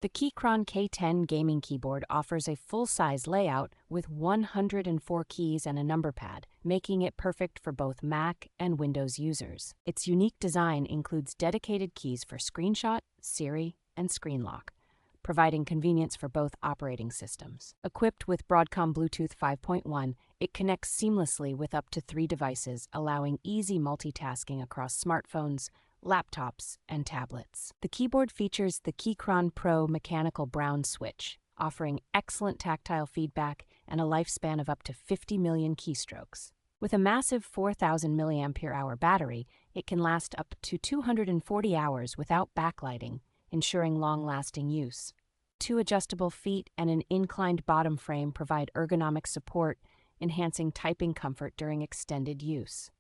The Keychron K10 Gaming Keyboard offers a full-size layout with 104 keys and a number pad, making it perfect for both Mac and Windows users. Its unique design includes dedicated keys for Screenshot, Siri, and Screen Lock, providing convenience for both operating systems. Equipped with Broadcom Bluetooth 5.1, it connects seamlessly with up to 3 devices, allowing easy multitasking across smartphones, laptops, and tablets. The keyboard features the Keychron Pro mechanical brown switch, offering excellent tactile feedback and a lifespan of up to 50 million keystrokes. With a massive 4,000 mAh battery, it can last up to 240 hours without backlighting, ensuring long-lasting use. 2 adjustable feet and an inclined bottom frame provide ergonomic support, enhancing typing comfort during extended use.